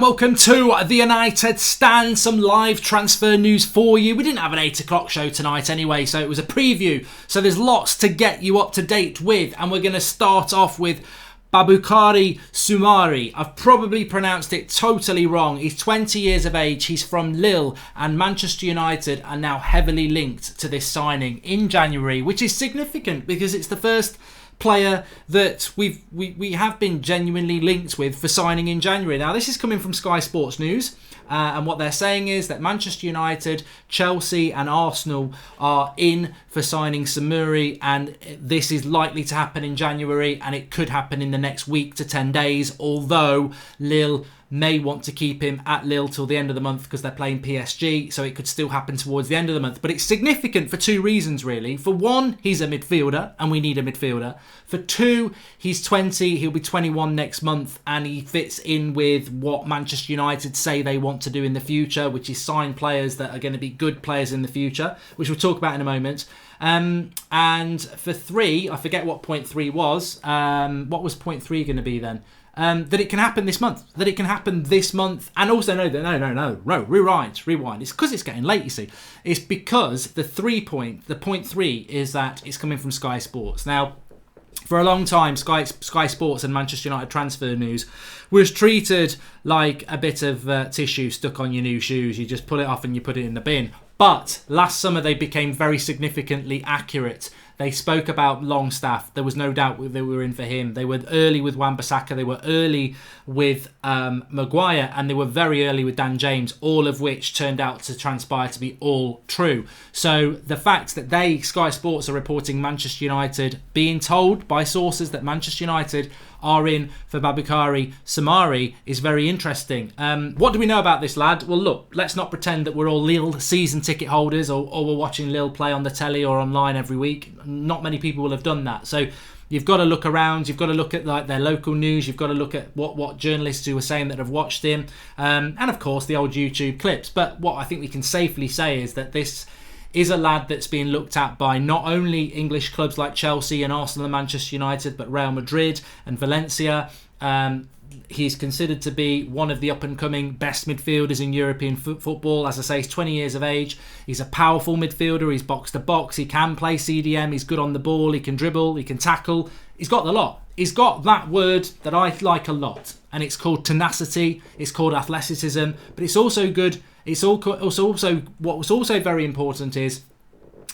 Welcome to the United Stand, some live transfer news for you. We didn't have an 8 o'clock show tonight anyway, so it was a preview. So there's lots to get you up to date with, and we're going to start off with Boubakary Soumare. I've probably pronounced it totally wrong. He's 20 years of age, he's from Lille, and Manchester United are now heavily linked to this signing in January, which is significant because it's the first player that we have been genuinely linked with for signing in January. Now, this is coming from Sky Sports News, and what they're saying is that Manchester United, Chelsea and Arsenal are in for signing Soumare, and this is likely to happen in January, and it could happen in the next week to 10 days, although Lille may want to keep him at Lille till the end of the month because they're playing PSG, so it could still happen towards the end of the month. But it's significant for two reasons, really. For one, he's a midfielder, and we need a midfielder. For two, he's 20, he'll be 21 next month, and he fits in with what Manchester United say they want to do in the future, which is sign players that are going to be good players in the future, which we'll talk about in a moment. And for three, I forget what point 3 was. What was point 3 going to be then? That it can happen this month. That it can happen this month. And also, no, rewind. It's because it's getting late, you see. It's because the point 3 is that it's coming from Sky Sports. Now, for a long time, Sky Sports and Manchester United transfer news was treated like a bit of tissue stuck on your new shoes. You just pull it off and you put it in the bin. But last summer, they became very significantly accurate. They spoke about Longstaff. There was no doubt they were in for him. They were early with Wan-Bissaka. They were early with Maguire. And they were very early with Dan James, all of which turned out to transpire to be all true. So the fact that Sky Sports, are reporting Manchester United being told by sources that Manchester United are in for Boubakary Soumare is very interesting. What do we know about this lad? Well, look, let's not pretend that we're all Lille season ticket holders or we're watching Lille play on the telly or online every week. Not many people will have done that. So you've got to look around. You've got to look at like their local news. You've got to look at what journalists who are saying that have watched him. And of course, the old YouTube clips. But what I think we can safely say is that this is a lad that's being looked at by not only English clubs like Chelsea and Arsenal and Manchester United, but Real Madrid and Valencia. He's considered to be one of the up-and-coming best midfielders in European football. As I say, he's 20 years of age. He's a powerful midfielder. He's box-to-box. He can play CDM. He's good on the ball. He can dribble. He can tackle. He's got the lot. He's got that word that I like a lot, and it's called tenacity. It's called athleticism, but it's also good. It's also what was also very important is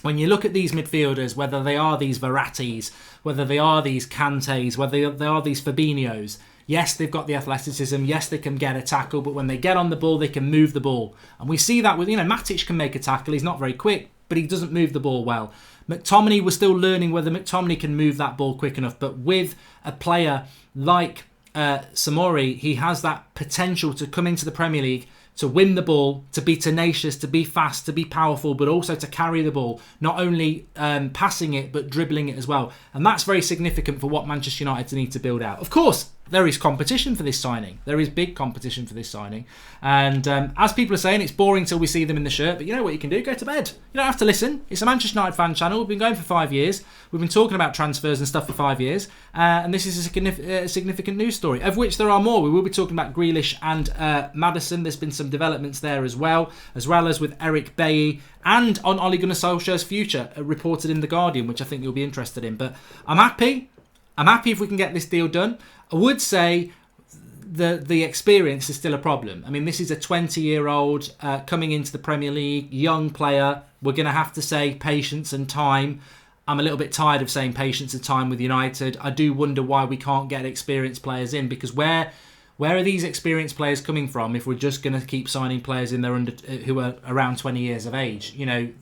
when you look at these midfielders, whether they are these Verrattis, whether they are these Kantés, whether they are these Fabinhos. Yes, they've got the athleticism. Yes, they can get a tackle, but when they get on the ball, they can move the ball. And we see that with, Matic can make a tackle. He's not very quick, but he doesn't move the ball well. McTominay, we're still learning whether McTominay can move that ball quick enough. But with a player like Soumare, he has that potential to come into the Premier League, to win the ball, to be tenacious, to be fast, to be powerful, but also to carry the ball, not only passing it, but dribbling it as well. And that's very significant for what Manchester United need to build out. Of course, there is competition for this signing. There is big competition for this signing. And as people are saying, it's boring till we see them in the shirt. But you know what you can do? Go to bed. You don't have to listen. It's a Manchester United fan channel. We've been going for 5 years. We've been talking about transfers and stuff for 5 years. And this is a significant news story, of which there are more. We will be talking about Grealish and Maddison. There's been some developments there as well as with Eric Bailly and on Ole Gunnar Solskjaer's future, reported in The Guardian, which I think you'll be interested in. But I'm happy if we can get this deal done. I would say the experience is still a problem. I mean, this is a 20-year-old coming into the Premier League, young player. We're going to have to say patience and time. I'm a little bit tired of saying patience and time with United. I do wonder why we can't get experienced players in, because where are these experienced players coming from if we're just going to keep signing players in there who are around 20 years of age?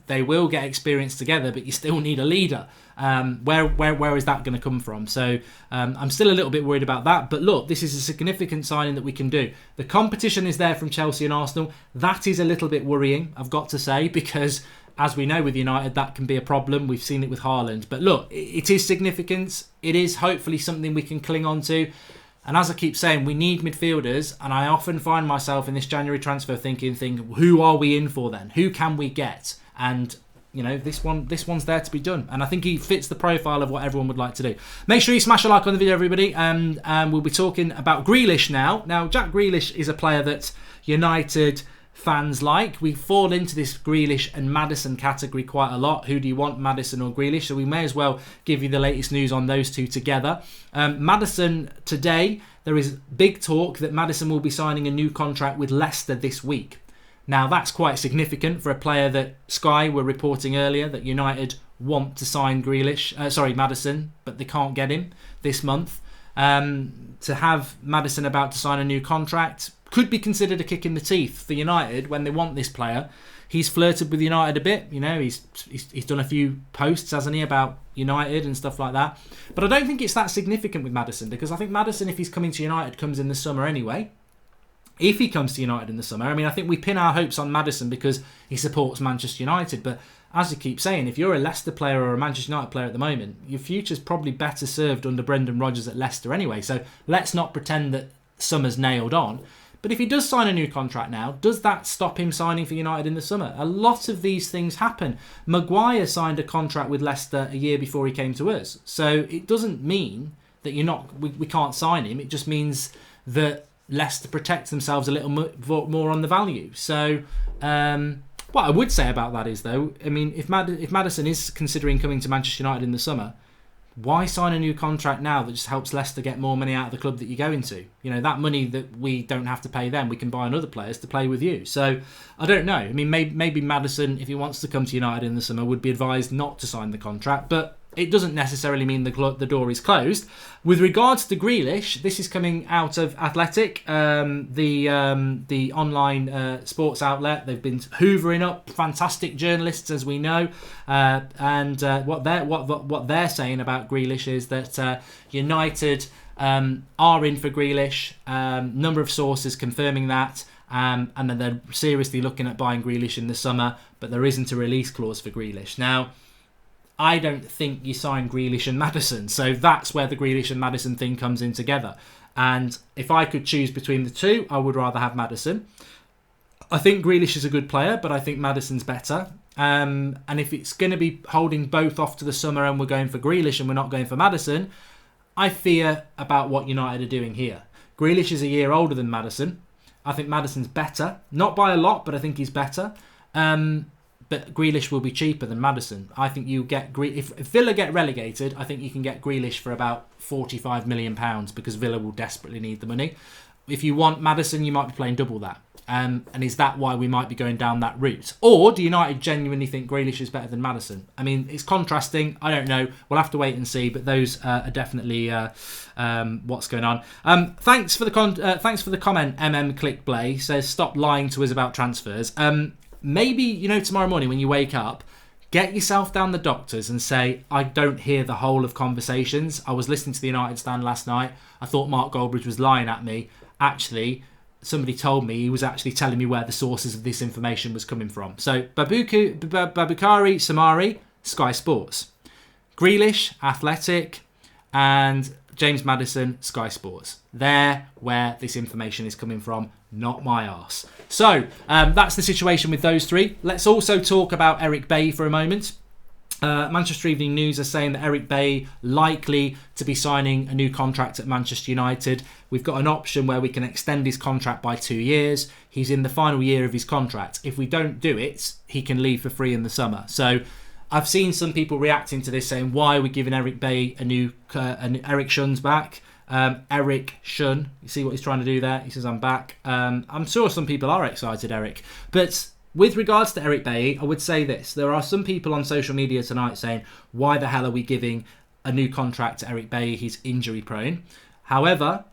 They will get experience together, but you still need a leader. Where is that going to come from? So I'm still a little bit worried about that. But look, this is a significant signing that we can do. The competition is there from Chelsea and Arsenal. That is a little bit worrying, I've got to say, because as we know with United, that can be a problem. We've seen it with Haaland. But look, it is significant. It is hopefully something we can cling on to. And as I keep saying, we need midfielders. And I often find myself in this January transfer thinking, who are we in for then? Who can we get? And this one's there to be done, and I think he fits the profile of what everyone would like to do. Make sure you smash a like on the video, everybody, and we'll be talking about Grealish now. Now, Jack Grealish is a player that United fans like. We fall into this Grealish and Maddison category quite a lot. Who do you want, Maddison or Grealish? So we may as well give you the latest news on those two together. Maddison, today, there is big talk that Maddison will be signing a new contract with Leicester this week. Now, that's quite significant for a player that Sky were reporting earlier that United want to sign Maddison, but they can't get him this month. To have Maddison about to sign a new contract could be considered a kick in the teeth for United when they want this player. He's flirted with United a bit. He's done a few posts, hasn't he, about United and stuff like that. But I don't think it's that significant with Maddison, because I think Maddison, if he's coming to United, comes in the summer anyway. If he comes to United in the summer, I think we pin our hopes on Maddison because he supports Manchester United. But as I keep saying, if you're a Leicester player or a Manchester United player at the moment, your future's probably better served under Brendan Rodgers at Leicester anyway. So let's not pretend that summer's nailed on. But if he does sign a new contract now, does that stop him signing for United in the summer? A lot of these things happen. Maguire signed a contract with Leicester a year before he came to us. So it doesn't mean that we can't sign him. It just means that Leicester protect themselves a little more on the value. So what I would say about that is, though, if Maddison is considering coming to Manchester United in the summer, why sign a new contract now that just helps Leicester get more money out of the club that you go into? That money that we don't have to pay them, we can buy on other players to play with you. So I don't know. Maybe Maddison, if he wants to come to United in the summer, would be advised not to sign the contract, but it doesn't necessarily mean the door is closed. With regards to Grealish, this is coming out of Athletic, the online sports outlet. They've been hoovering up fantastic journalists, as we know, and what they're saying about Grealish is that United are in for Grealish. Number of sources confirming that. And then they're seriously looking at buying Grealish in the summer, but there isn't a release clause for Grealish. Now, I don't think you sign Grealish and Maddison, so that's where the Grealish and Maddison thing comes in together. And if I could choose between the two, I would rather have Maddison. I think Grealish is a good player, but I think Maddison's better. And if it's going to be holding both off to the summer and we're going for Grealish and we're not going for Maddison, I fear about what United are doing here. Grealish is a year older than Maddison. I think Maddison's better. Not by a lot, but I think he's better. But Grealish will be cheaper than Maddison. I think you get if Villa get relegated, I think you can get Grealish for about £45 million because Villa will desperately need the money. If you want Maddison, you might be playing double that. And is that why we might be going down that route? Or do United genuinely think Grealish is better than Maddison? It's contrasting. I don't know. We'll have to wait and see. But those are definitely what's going on. Thanks for the comment. Clickblay says stop lying to us about transfers. Maybe, tomorrow morning when you wake up, get yourself down the doctors and say, I don't hear the whole of conversations. I was listening to the United stand last night. I thought Mark Goldbridge was lying at me. Actually, somebody told me he was actually telling me where the sources of this information was coming from. So, Babukari Soumare, Sky Sports. Grealish, Athletic, and James Maddison, Sky Sports. They're where this information is coming from, not my arse. So, that's the situation with those three. Let's also talk about Eric Bailly for a moment. Manchester Evening News are saying that Eric Bailly likely to be signing a new contract at Manchester United. We've got an option where we can extend his contract by 2 years. He's in the final year of his contract. If we don't do it, he can leave for free in the summer. So, I've seen some people reacting to this saying, why are we giving Eric Bailly Eric Shun's back? Eric Shun, you see what he's trying to do there? He says, I'm back. I'm sure some people are excited, Eric. But with regards to Eric Bailly, I would say this. There are some people on social media tonight saying, why the hell are we giving a new contract to Eric Bailly? He's injury prone. However,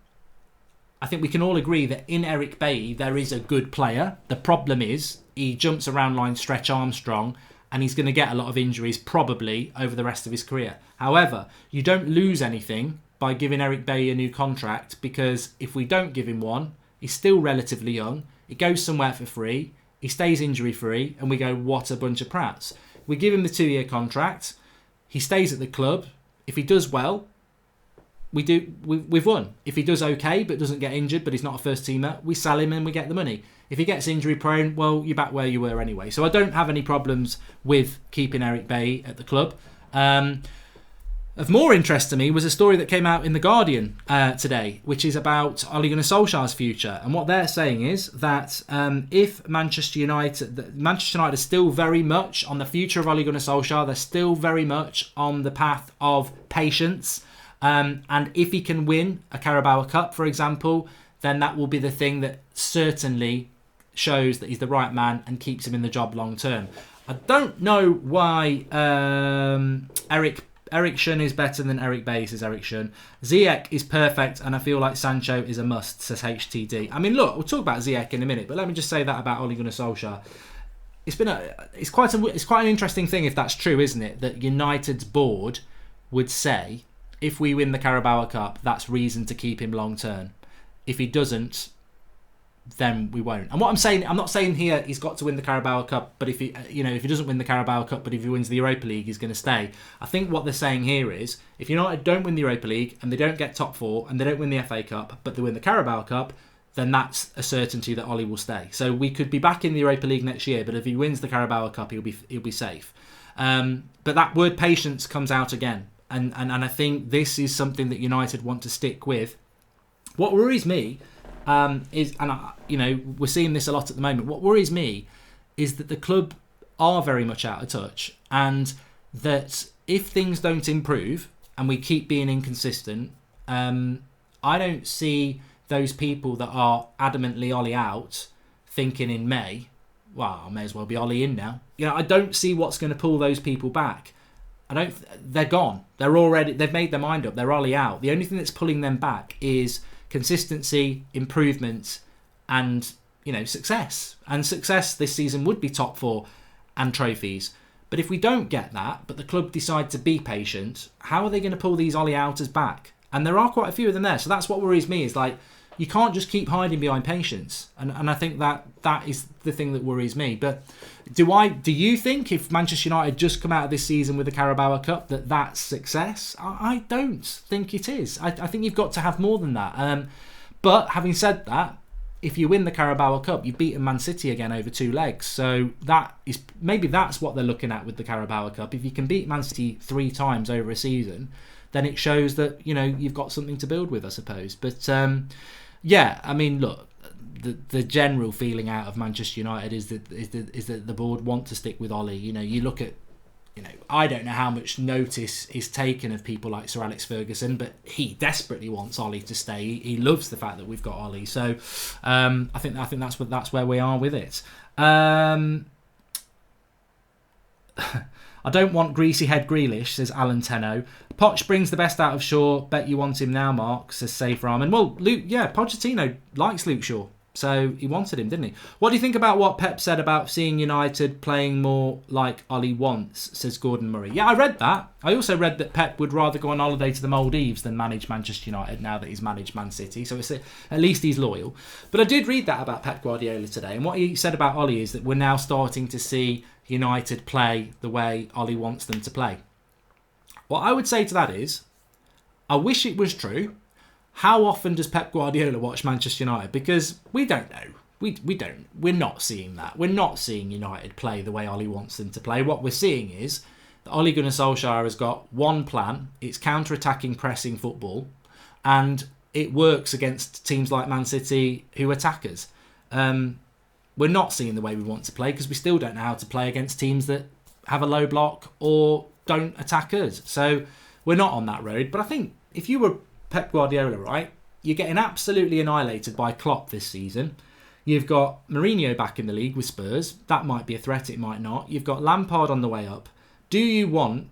I think we can all agree that in Eric Bailly, there is a good player. The problem is he jumps around like Stretch Armstrong, and he's going to get a lot of injuries probably over the rest of his career. However, you don't lose anything by giving Eric Bailly a new contract, because if we don't give him one, he's still relatively young, he goes somewhere for free, he stays injury free, and we go, what a bunch of prats. We give him the 2-year contract, he stays at the club. If he does well, we've won. If he does okay but doesn't get injured, but he's not a first teamer, we sell him and we get the money. If he gets injury prone, well, you're back where you were anyway. So I don't have any problems with keeping Eric Bailly at the club. Of more interest to me was a story that came out in The Guardian today, which is about Ole Gunnar Solskjaer's future. And what they're saying is that if Manchester United are still very much on the future of Ole Gunnar Solskjaer, they're still very much on the path of patience. And if he can win a Carabao Cup, for example, then that will be the thing that certainly shows that he's the right man and keeps him in the job long term. I don't know why Eriksen is better than Eric Bailly, says Eriksen. Ziyech is perfect, and I feel like Sancho is a must, says HTD. I mean, look, we'll talk about Ziyech in a minute, but let me just say that about Ole Gunnar Solskjaer. It's quite an interesting thing if that's true, isn't it? That United's board would say, if we win the Carabao Cup, that's reason to keep him long term. If he doesn't, then we won't. And what I'm saying, I'm not saying here he's got to win the Carabao Cup, but if he doesn't win the Carabao Cup, but if he wins the Europa League, he's going to stay. I think what they're saying here is, if United don't win the Europa League and they don't get top four and they don't win the FA Cup, but they win the Carabao Cup, then that's a certainty that Ollie will stay. So we could be back in the Europa League next year, but if he wins the Carabao Cup, he'll be safe. But that word patience comes out again, and I think this is something that United want to stick with. What worries me is, and we're seeing this a lot at the moment. What worries me is that the club are very much out of touch, and that if things don't improve and we keep being inconsistent, I don't see those people that are adamantly Ollie out thinking in May, well, I may as well be Ollie in now. I don't see what's going to pull those people back. They're gone. They've made their mind up. They're Ollie out. The only thing that's pulling them back is consistency, improvement, and success. And success this season would be top four and trophies. But if we don't get that, but the club decide to be patient, how are they going to pull these Ollie outers back? And there are quite a few of them there. So that's what worries me, is like, you can't just keep hiding behind patience. And I think that is the thing that worries me. But do you think if Manchester United just come out of this season with the Carabao Cup that that's success? I don't think it is. I think you've got to have more than that. But having said that, if you win the Carabao Cup, you've beaten Man City again over 2 legs. So that's what they're looking at with the Carabao Cup. If you can beat Man City 3 times over a season, then it shows that you've got something to build with, I suppose. But yeah, I mean, look, the general feeling out of Manchester United is that the board want to stick with Ollie. You look at, I don't know how much notice is taken of people like Sir Alex Ferguson, but he desperately wants Ollie to stay. He loves the fact that we've got Ollie. So I think that's where we are with it. I don't want greasy head Grealish, says Alan Tenno. Poch brings the best out of Shaw. Bet you want him now, Mark, says Safe Rahman. Well, Pochettino likes Luke Shaw, so he wanted him, didn't he? What do you think about what Pep said about seeing United playing more like Ollie wants, says Gordon Murray. Yeah, I read that. I also read that Pep would rather go on holiday to the Maldives than manage Manchester United now that he's managed Man City, so at least he's loyal. But I did read that about Pep Guardiola today, and what he said about Ollie is that we're now starting to see United play the way Ollie wants them to play. What I would say to that is, I wish it was true. How often does Pep Guardiola watch Manchester United? Because we don't know. We don't. We're not seeing that. We're not seeing United play the way Ollie wants them to play. What we're seeing is that Ole Gunnar Solskjaer has got one plan. It's counter-attacking, pressing football, and it works against teams like Man City who attack us. We're not seeing the way we want to play because we still don't know how to play against teams that have a low block or don't attack us. So we're not on that road. But I think if you were Pep Guardiola, right, you're getting absolutely annihilated by Klopp this season. You've got Mourinho back in the league with Spurs. That might be a threat, it might not. You've got Lampard on the way up. Do you want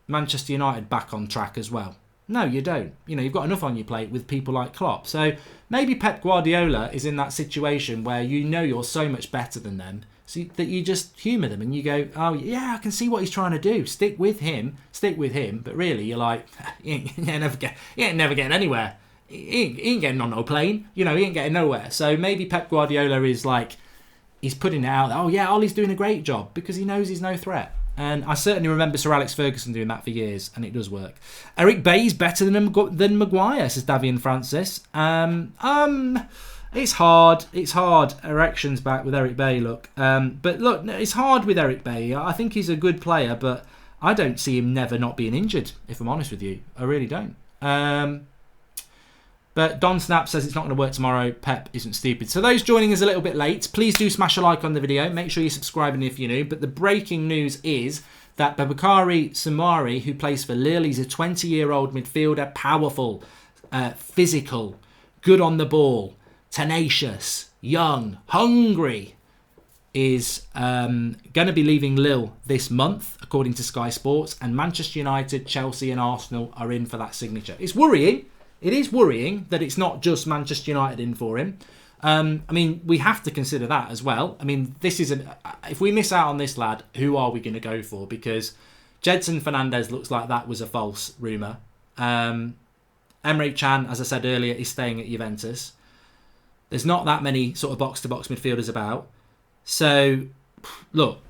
Manchester United back on track as well? No, you don't. You've got enough on your plate with people like Klopp. So maybe Pep Guardiola is in that situation where you're so much better than them, so that you just humour them and you go, oh yeah, I can see what he's trying to do. Stick with him. But really, you're like, he ain't never getting anywhere. He ain't getting on no plane. He ain't getting nowhere. So maybe Pep Guardiola is like, he's putting it out there. Oh yeah, Ollie's doing a great job because he knows he's no threat. And I certainly remember Sir Alex Ferguson doing that for years, and it does work. Eric Bailly's better than Maguire, says Davian Francis. It's hard. It's hard. Erection's back with Eric Bailly, look. But look, it's hard with Eric Bailly. I think he's a good player, but I don't see him never not being injured, if I'm honest with you. I really don't. But Don Snap says it's not going to work tomorrow. Pep isn't stupid. So those joining us a little bit late, please do smash a like on the video. Make sure you're subscribing if you're new. But the breaking news is that Babakari Soumare, who plays for Lille, he's a 20-year-old midfielder, powerful, physical, good on the ball, tenacious, young, hungry, is going to be leaving Lille this month, according to Sky Sports. And Manchester United, Chelsea and Arsenal are in for that signature. It's worrying. It is worrying that it's not just Manchester United in for him. I mean, we have to consider that as well. I mean, this is if we miss out on this lad, who are we going to go for? Because Jedson Fernandez looks like that was a false rumour. Emre Can, as I said earlier, is staying at Juventus. There's not that many sort of box-to-box midfielders about. So, look,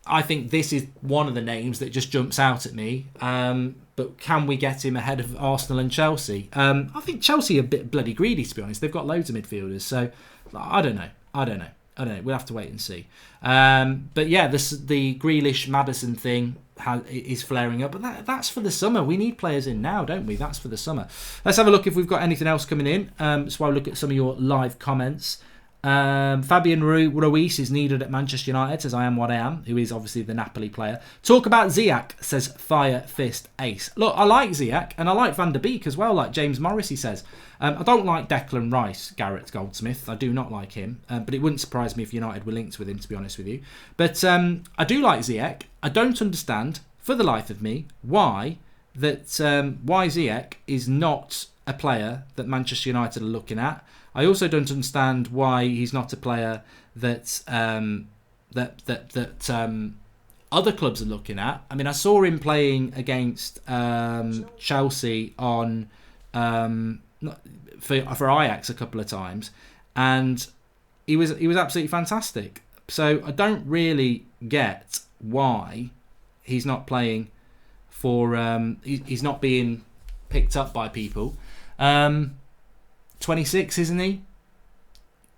I think this is one of the names that just jumps out at me. But can we get him ahead of Arsenal and Chelsea? I think Chelsea are a bit bloody greedy, to be honest. They've got loads of midfielders. So, I don't know. We'll have to wait and see. But yeah, the Grealish Maddison thing is flaring up. But that's for the summer. We need players in now, don't we? That's for the summer. Let's have a look if we've got anything else coming in. So I'll look at some of your live comments. Fabian Ruiz is needed at Manchester United, says I am what I am, who is obviously the Napoli player. Talk about Ziyech, says Fire Fist Ace. Look, I like Ziyech and I like Van der Beek as well, like James Morrissey says. I don't like Declan Rice, Garrett Goldsmith. I do not like him, but it wouldn't surprise me if United were linked with him, to be honest with you. But I do like Ziyech. I don't understand, for the life of me, why Ziyech is not a player that Manchester United are looking at. I also don't understand why he's not a player that other clubs are looking at. I mean, I saw him playing against Chelsea on for Ajax a couple of times, and he was absolutely fantastic. So I don't really get why he's not playing for. He's not being picked up by people. 26, isn't he?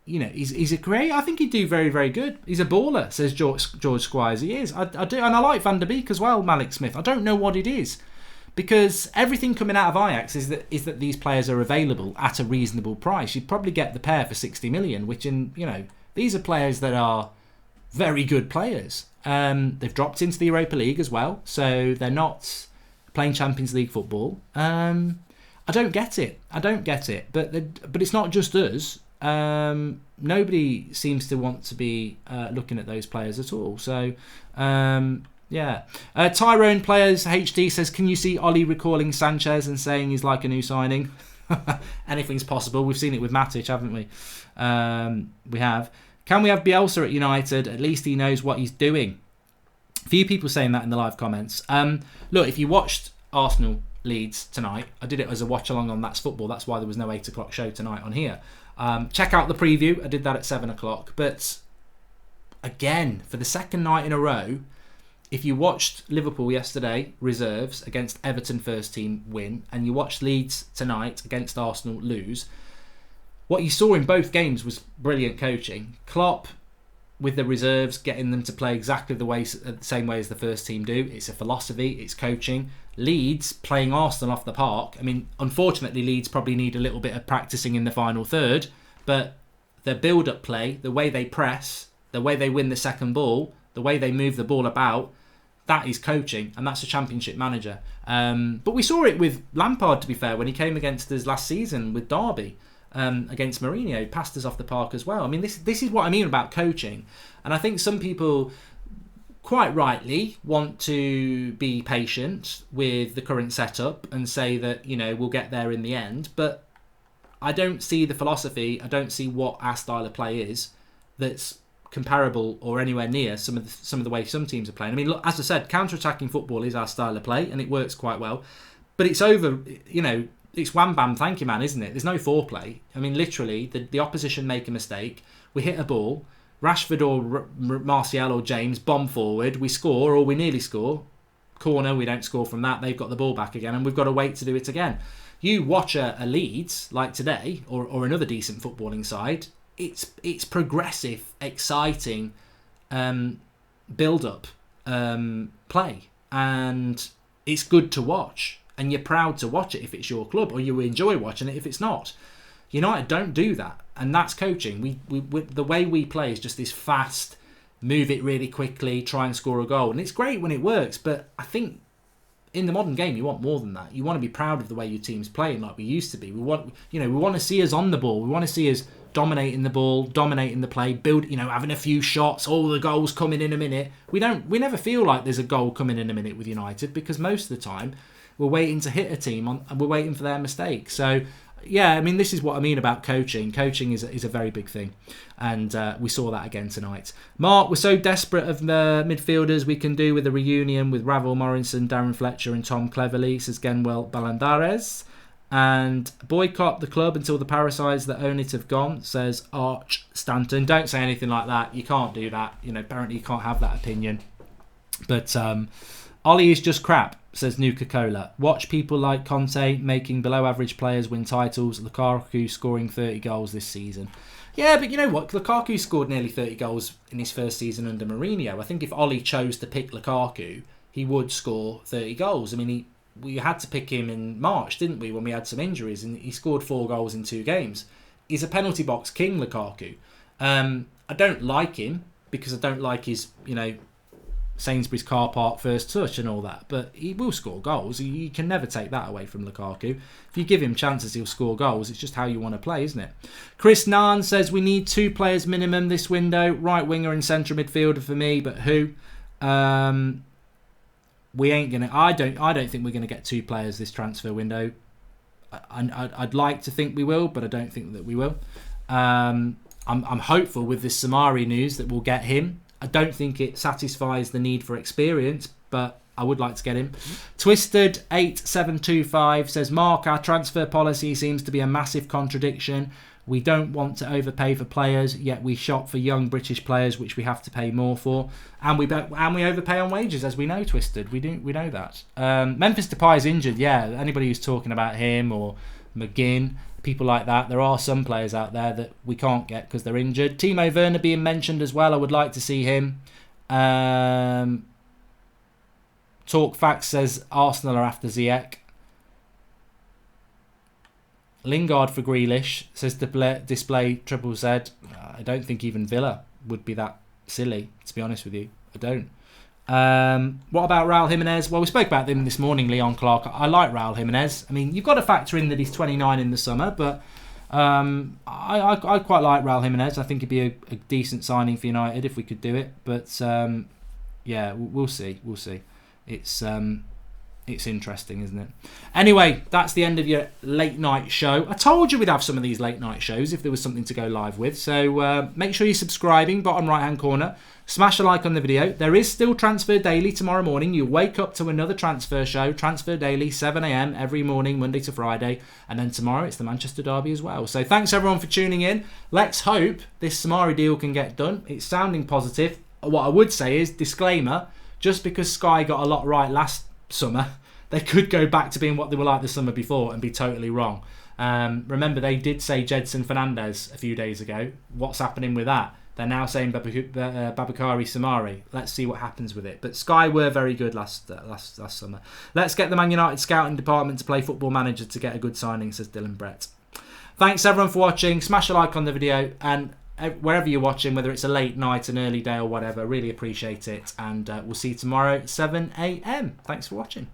You know, he's a great. I think he'd do very, very good. He's a baller, says George Squires. He is. I do, and I like Van der Beek as well. Malik Smith. I don't know what it is, because everything coming out of Ajax is that these players are available at a reasonable price. You'd probably get the pair for 60 million, which these are players that are very good players. They've dropped into the Europa League as well, so they're not playing Champions League football. I don't get it. But it's not just us. Nobody seems to want to be looking at those players at all. So, yeah. Tyrone Players HD says, can you see Ollie recalling Sanchez and saying he's like a new signing? Anything's possible. We've seen it with Matic, haven't we? We have. Can we have Bielsa at United? At least he knows what he's doing. A few people saying that in the live comments. Look, if you watched Arsenal Leeds tonight, I did it as a watch along on That's Football. That's why there was no 8 o'clock show tonight on here. Check out the preview. I did that at 7 o'clock. But again, for the second night in a row, if you watched Liverpool yesterday, reserves, against Everton first team win, and you watched Leeds tonight against Arsenal lose, what you saw in both games was brilliant coaching. Klopp with the reserves, getting them to play exactly the same way as the first team do. It's a philosophy, it's coaching. Leeds playing Arsenal off the park. I mean, unfortunately, Leeds probably need a little bit of practicing in the final third, but their build-up play, the way they press, the way they win the second ball, the way they move the ball about, that is coaching, and that's a championship manager. But we saw it with Lampard, to be fair, when he came against us last season with Derby. Against Mourinho, passed us off the park as well. I mean, this is what I mean about coaching. And I think some people, quite rightly, want to be patient with the current setup and say that, we'll get there in the end. But I don't see the philosophy, I don't see what our style of play is that's comparable or anywhere near some of the way some teams are playing. I mean, look, as I said, counter-attacking football is our style of play and it works quite well. But it's over, it's wham bam, thank you man, isn't it? There's no foreplay. I mean, literally, the opposition make a mistake, we hit a ball, Rashford or Martial or James bomb forward, we score or we nearly score. Corner, we don't score from that. They've got the ball back again, and we've got to wait to do it again. You watch a Leeds like today, or another decent footballing side. It's progressive, exciting, build-up play, and it's good to watch. And you're proud to watch it if it's your club, or you enjoy watching it if it's not. United don't do that, and that's coaching. We the way we play is just this fast, move it really quickly, try and score a goal, and it's great when it works. But I think in the modern game, you want more than that. You want to be proud of the way your team's playing, like we used to be. We want to see us on the ball. We want to see us dominating the ball, dominating the play, having a few shots, all the goals coming in a minute. We never feel like there's a goal coming in a minute with United, because most of the time we're waiting to hit a team and we're waiting for their mistake. So yeah, I mean, this is what I mean about coaching. Coaching is a very big thing, and we saw that again tonight. Mark, we're so desperate of midfielders we can do with a reunion with Ravel Morrison, Darren Fletcher and Tom Cleverley, says Genwell Balandares. And boycott the club until the parasites that own it have gone, says Arch Stanton. Don't say anything like that. You can't do that. Apparently you can't have that opinion. But Ollie is just crap, says Nuka Cola. Watch people like Conte making below average players win titles. Lukaku scoring 30 goals this season. Yeah, but you know what? Lukaku scored nearly 30 goals in his first season under Mourinho. I think if Ollie chose to pick Lukaku, he would score 30 goals. I mean, we had to pick him in March, didn't we, when we had some injuries, and he scored 4 goals in 2 games. He's a penalty box king, Lukaku. I don't like him because I don't like his, Sainsbury's car park first touch and all that, but he will score goals. You can never take that away from Lukaku. If you give him chances, he'll score goals. It's just how you want to play, isn't it? Chris Narn says we need 2 players minimum this window, right winger and central midfielder for me, but who? We ain't gonna. I don't think we're gonna get 2 players this transfer window. I'd like to think we will, but I don't think that we will. I'm hopeful with this Soumare news that we'll get him. I don't think it satisfies the need for experience, but I would like to get him. Twisted8725 says, Mark, our transfer policy seems to be a massive contradiction. We don't want to overpay for players, yet we shop for young British players, which we have to pay more for, and we overpay on wages, as we know. Twisted, we know that. Memphis Depay's injured. Yeah, anybody who's talking about him or McGinn, people like that, there are some players out there that we can't get because they're injured. Timo Werner being mentioned as well. I would like to see him. Talk Facts says Arsenal are after Ziyech. Lingard for Grealish, says Display Triple Z. I don't think even Villa would be that silly, to be honest with you. I don't. What about Raul Jimenez? Well, we spoke about him this morning, Leon Clark. I like Raul Jimenez. I mean, you've got to factor in that he's 29 in the summer, but I quite like Raul Jimenez. I think he'd be a decent signing for United if we could do it. But yeah, we'll see. We'll see. It's interesting, isn't it? Anyway, that's the end of your late night show. I told you we'd have some of these late night shows if there was something to go live with. So make sure you're subscribing, bottom right hand corner. Smash a like on the video. There is still Transfer Daily tomorrow morning. You wake up to another transfer show. Transfer Daily, 7 a.m. every morning, Monday to Friday. And then tomorrow it's the Manchester Derby as well. So thanks everyone for tuning in. Let's hope this Soumare deal can get done. It's sounding positive. What I would say is, disclaimer, just because Sky got a lot right last summer, they could go back to being what they were like the summer before and be totally wrong. Remember, they did say Jedson Fernandez a few days ago. What's happening with that? They're now saying Babakari Soumare. Let's see what happens with it. But Sky were very good last summer. Let's get the Man United scouting department to play Football Manager to get a good signing, says Dylan Brett. Thanks everyone for watching. Smash a like on the video, and wherever you're watching, whether it's a late night, an early day or whatever, really appreciate it. And we'll see you tomorrow at 7 a.m. Thanks for watching.